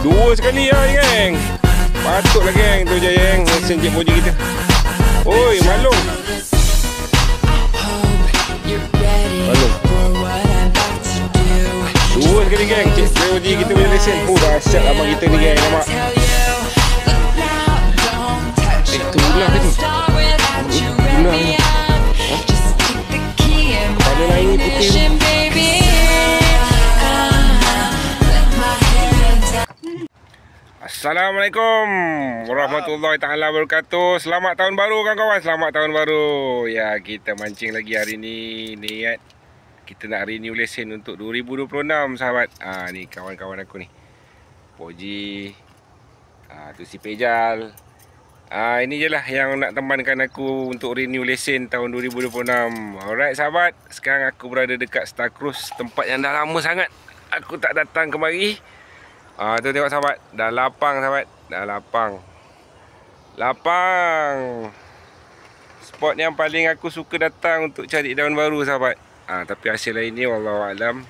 Dua sekali lah ni geng. Patutlah geng tu je geng. Lesen Cik Poji kita. Oi, malung. Malung. Dua sekali geng. Cik Poji kita punya lesen. Dahsyat abang kita ni geng. Nampak? Tu ular tadi. Ular ni. Kepala lain ni putih tu. Assalamualaikum warahmatullahi taala wabarakatuh. Selamat tahun baru kawan-kawan. Selamat tahun baru. Ya, kita mancing lagi hari ni. Niat kita nak renew lesen untuk 2026 sahabat. Ni kawan-kawan aku ni. Poji. Tu si Pejal. Ini je lah yang nak temankan aku untuk renew lesen tahun 2026. Alright sahabat. Sekarang aku berada dekat Star Cruise, tempat yang dah lama sangat aku tak datang kemari. Tu tengok sahabat, dah lapang sahabat, dah lapang. Lapang. Spot yang paling aku suka datang untuk cari daun baru sahabat. Tapi hasil lain ni wallahualam.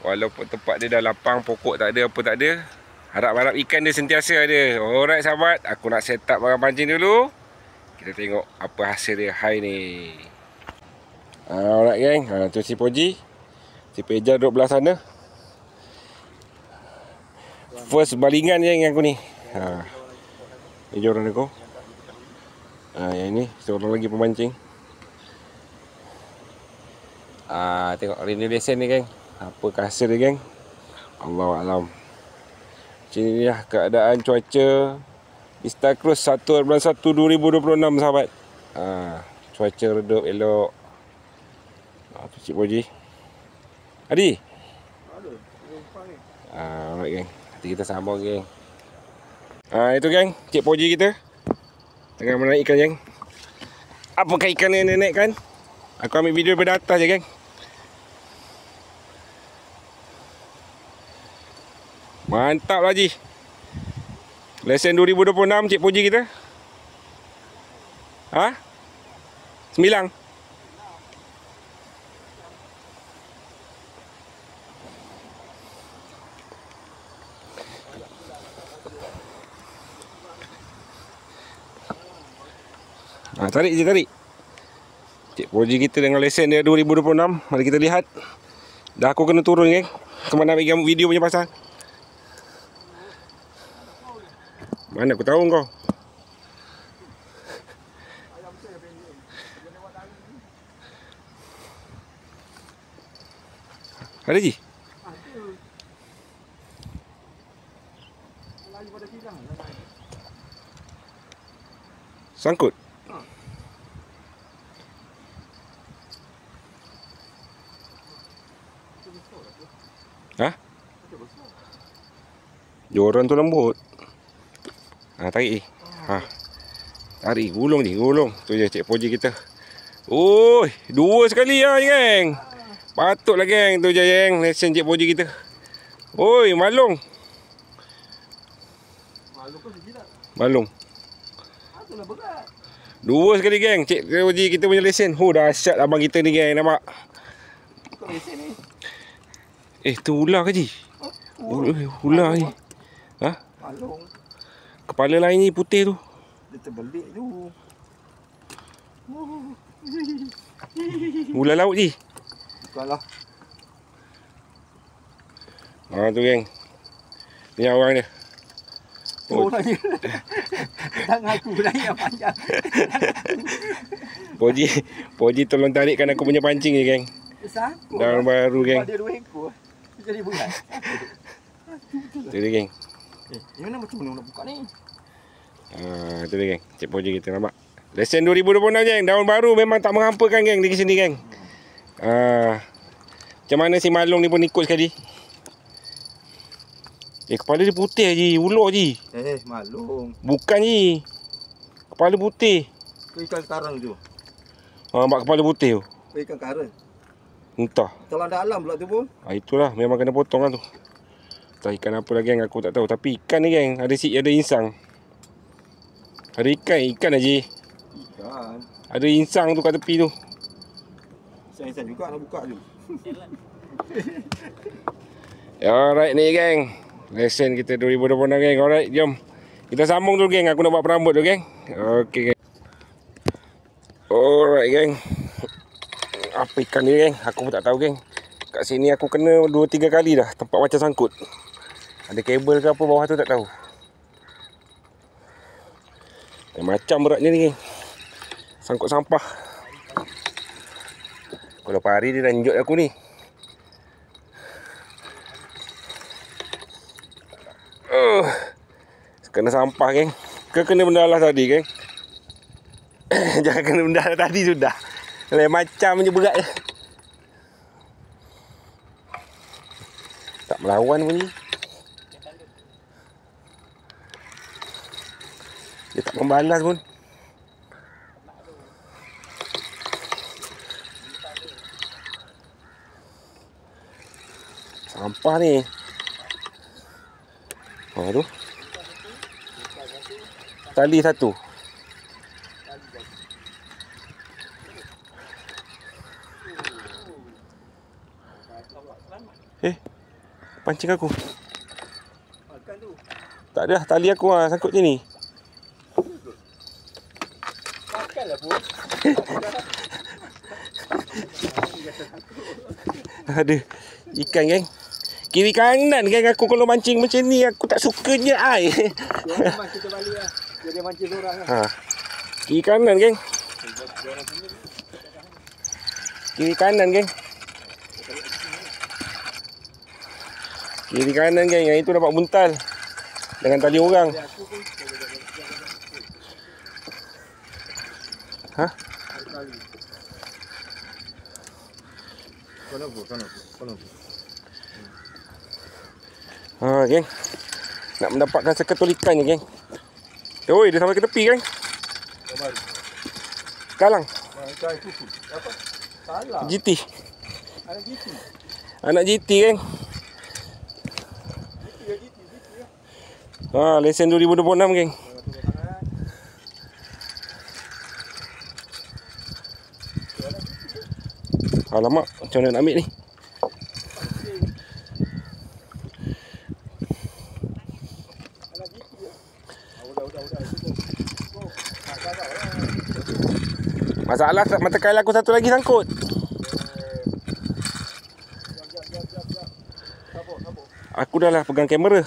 Walaupun tempat dia dah lapang, pokok tak ada, apa tak ada, harap-harap ikan dia sentiasa ada. Alright sahabat, aku nak set up barang pancing dulu. Kita tengok apa hasil dia hari ni. Alright geng, tu si Poji. Si Pejal duduk belah sana. First balingan je yang aku ni. Ni je orang aku. Yang ni seorang lagi pemancing. Tengok renew lesen ni geng. Apakah hasil dia geng? Allahualam. Macam ni lah keadaan cuaca di Star Cruise 1/1/2026 sahabat. Cuaca redup elok. Tu Cik Poji. Adi. Alright geng. Nanti kita sambung geng. Itu geng, Cik Poji kita tengah menaik ikan geng. Apakah ikan yang dia naikkan? Aku ambil video daripada atas je geng. Mantap lah Ji. Lesen 2026 Cik Poji kita. 9. Tarik je, tarik. Cik Poji kita dengan lesen dia 2026. Mari kita lihat. Dah aku kena turun geng. Kemana nak bagi video punya pasal. Mana aku tahu kau. Ada Ji? Sangkut? Joran tu lembut. Tarik. Tarik, gulung ni, gulung. Tu je Cik Poji kita. Oi, dua sekali lah geng. Patutlah geng, tu je geng, lesen Cik Poji kita. Oi, malung. Malung. Dua sekali geng, Cik Poji kita punya lesen. Dahsyat abang kita ni geng, nampak? Tu ular ke Ji? Ular ni. Malung. Kepala lain ni putih tu. Dia terbelik tu. Ular laut Ji. Bukanlah. Tu geng. Ni orang dia. Orangnya. Tangan aku yang panjang. Poji tolong tarikkan aku punya pancing ni geng. Daun baru geng. Ada 2 ekor. Jadi berat. Tu dia geng. Yang mana macam mana nak buka ni? Tu dia geng. Cik Poji kita nampak. Lesen 2026 geng. Daun baru memang tak menghampakan geng di sini geng. Macam mana si malung ni pun ikut sekali. Kepala dia putih Ji. Ular Ji. Malung. Bukan Ji. Kepala putih. Itu ikan karang tu. Nampak kepala putih tu. Itu ikan karang. Entah. Telan dalam pula tu pun. Itulah. Memang kena potong lah tu. Entah ikan apa lagi yang aku tak tahu. Tapi ikan ni geng. Ada insang. Ada ikan Haji. Ikan. Ada insang tu kat tepi tu. Insang juga nak buka tu. Alright ni geng. Lesen kita 2026 geng. Alright, jom. Kita sambung dulu geng. Aku nak buat perambut dulu geng. Okey geng. Alright geng. Apa ikan ni geng? Aku pun tak tahu geng. Kat sini aku kena 2-3 kali dah tempat macam sangkut. Ada kabel ke apa bawah tu tak tahu. Macam beratnya ni geng. Sangkut sampah. Kalau pari dia dah njut aku ni. Kena sampah geng. Kena benda lah tadi geng. Jangan kena benda lah tadi sudah. Lain macam je berat je. Tak melawan pun ni. Dia tak membalas pun. Sampah ni. Tu. Tali satu. Pancing aku. Tak ada tali aku sangkut je ni. Ada ikan geng. Kiri kanan geng aku kalau mancing macam ni aku tak sukanya air. Memang kita balik lah. Jadi mancing orang lah. Kiri kanan geng. Kiri kanan geng. Kiri kanan geng. Yang itu dapat buntal dengan tali orang. Geng. Nak mendapatkan seketul ikan je geng. Oi, dia sampai ke tepi geng. Kalang. Apa? Salah. GT. Anak GT. Anak GT geng. Lesen 2026 geng. Alamak, macam mana nak ambil ni? Masalah mata kail aku satu lagi sangkut. Aku dah lah pegang kamera.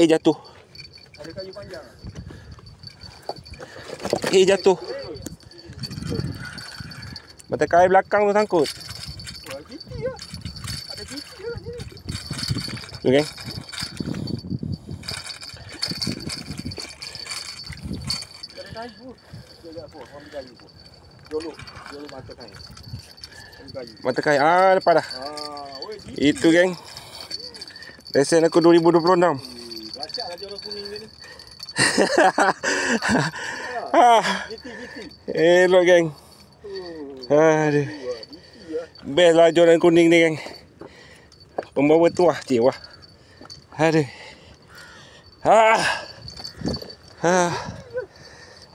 Jatuh. Ada kayu panjang. Jatuh. Mata kail belakang tu sangkut. GT lah. Ada GT lah kat sini. Tu geng. Ada kayu. Dia apa? Ambil kayu pun. Jolok mata kayu. Ambil kayu. Mata kail lepas dah. GT. Itu geng. Lesen aku 2026. Racaklah dia orang kuning dia ni. GT. Elok geng. Aduh. Best lah joran kuning ni geng. Pembawa tuah cik wah. Aduh.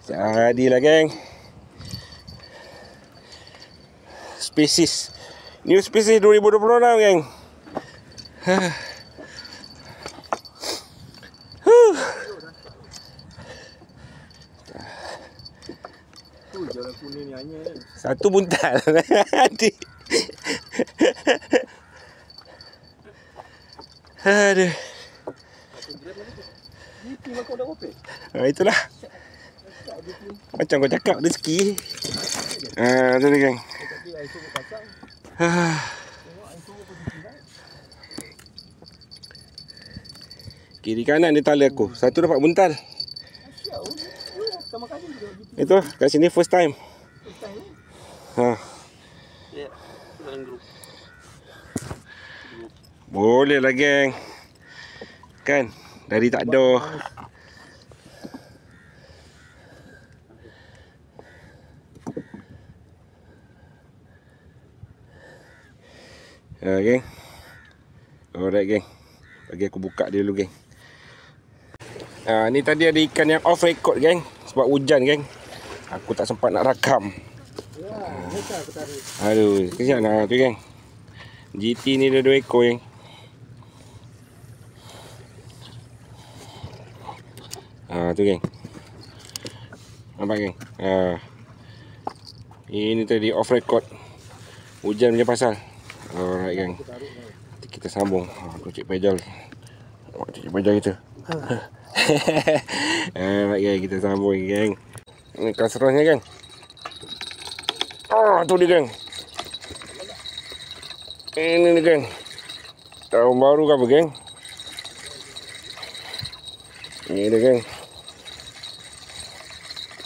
Jadilah geng. Spesies. New spesies 2026 geng. Joran kuning ni hanya ni. Satu buntal. Aduh. GT mah kau dah opek. Itulah. Macam kau cakap rezeki. Tu dia geng. Kiri kanan dia tali aku. Satu dapat buntal. Itu kat sini first time. Boleh lah geng. Kan dari tak ada. Geng. Alright geng. Bagi aku buka dia dulu geng. Ni tadi ada ikan yang off record geng. Sebab hujan geng. Aku tak sempat nak rakam. Aduh, kesian lah tu geng. GT ni dia 2 ekor geng. Tu geng. Nampak geng. Ini tadi off record. Hujan punya pasal. Alright geng. Nanti kita sambung. Tu Cik Pejal. Cik Pejal kita. Alright geng, kita sambung geng. Ini kasrahnya geng. Tu dia geng. Ini ni geng. Tahun baru ke apa geng? Ini dia geng.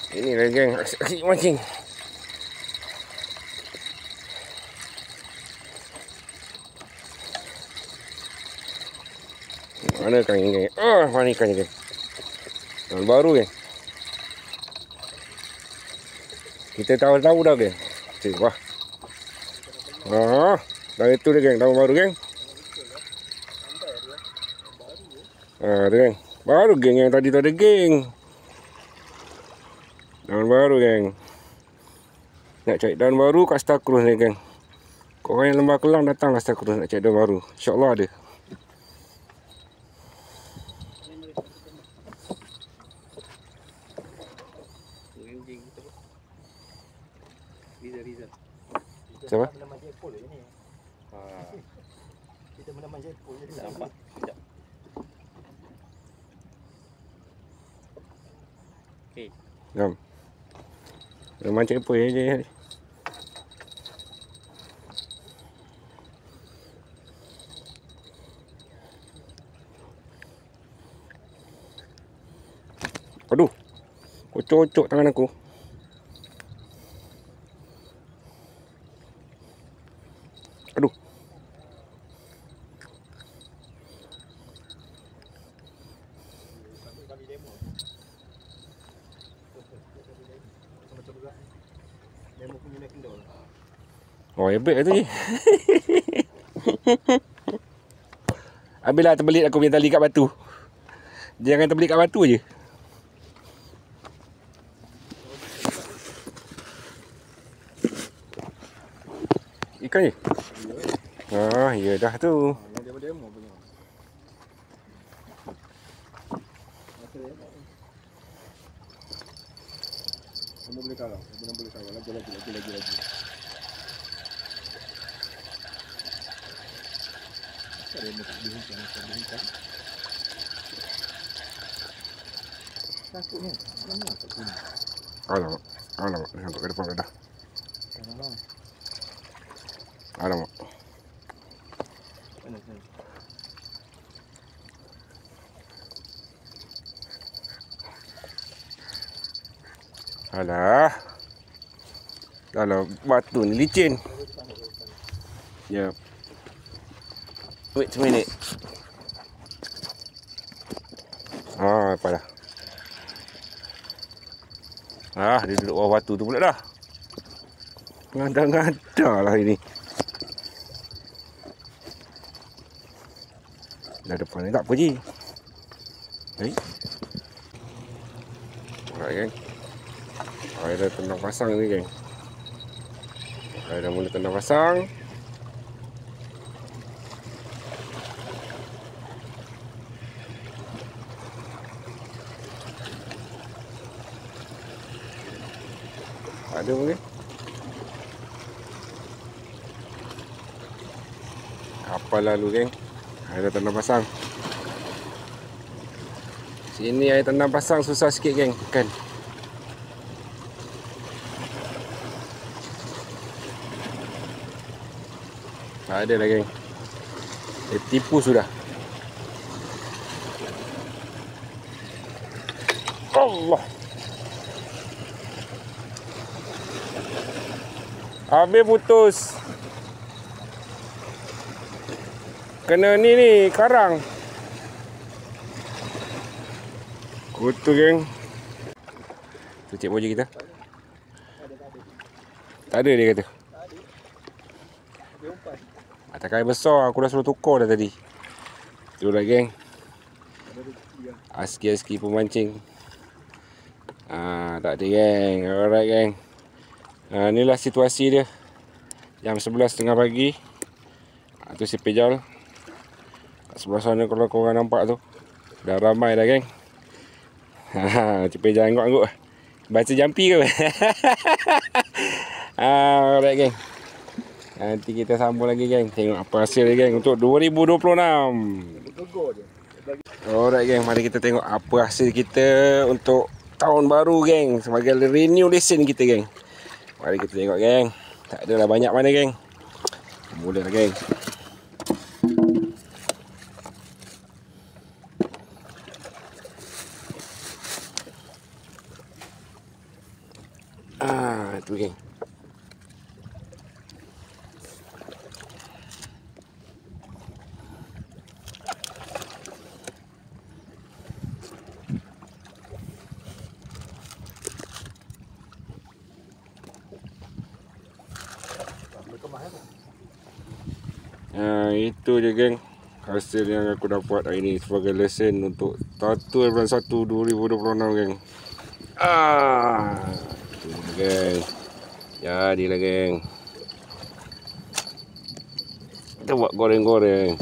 Ini lah geng. Asyik mancing. Mana kan ini geng? Mana ikannya geng? Tahun baru geng. Kita tahu-tahu dah geng. Cik, wah. Dah itu dia geng, tahun baru geng. Tu geng. Baru geng yang tadi tu ada geng. Tahun baru geng. Nak cari tahun baru kat Star Cruise ni geng. Korang yang Lembah Kelang datanglah Star Cruise nak cari tahun baru. InsyaAllah ada. Siapa? Kita menamai Jepun je Nampak? Sekejap. Okey. Jom. Mancing apa je. Aduh. Kocok-kocok tangan aku. Aduh. Oh, hebat tu je. Habislah terbelit aku punya tali kat batu. Jangan terbelit kat batu je. Ikan je? Ya dah tu. Kamu boleh kalah. Kamu boleh kalah. Lagi. Ada yang tak dihincang. Takutnya. Kenapa tak guna? Alamak. Sampai ke depan dah. Alamak. Mana? Alah. Kalau batu ni licin. Ya. Wait a minute. Apa dah? Dia duduk bawah batu tu pula dah. Ngada-ngada lah ini. Dah depan ni tak apa je. Alright geng. Saya dah tendang pasang ni geng. Saya dah mula tendang pasang. Ada mungkin. Apa lalu geng. Saya dah tendang pasang. Sini air tendang pasang susah sikit geng. Kan. Tak ada lah geng. Dia tipu sudah. Allah. Habis putus. Kena ni karang. Kutu geng. Tu cik boja kita. Tak ada dia kata. Atas kain besar aku dah suruh tukar dah tadi. Tu lah geng. Aski-aski pemancing. Tak ada geng. Alright geng. Inilah situasi dia. Jam 11.30 pagi. Tu si Pejal. Kat sebelah sana kalau korang nampak tu. Dah ramai dah, geng. Ha, Cik Pejal angguk-angguk. Baca jampi ke? Alright, geng. Nanti kita sambung lagi, geng. Tengok apa hasil dia, geng, untuk 2026. Tegur je. Alright, geng. Mari kita tengok apa hasil kita untuk tahun baru, geng. Sebagai renew lesen kita, geng. Mari kita tengok, geng. Tak adalah banyak mana, geng. Mulalah, geng. Itu, geng. Itu je, geng, hasil yang aku dapat hari ni sebagai lesen untuk 1/1/2026, geng. Itu je, geng. Jadilah, geng. Kita buat goreng-goreng.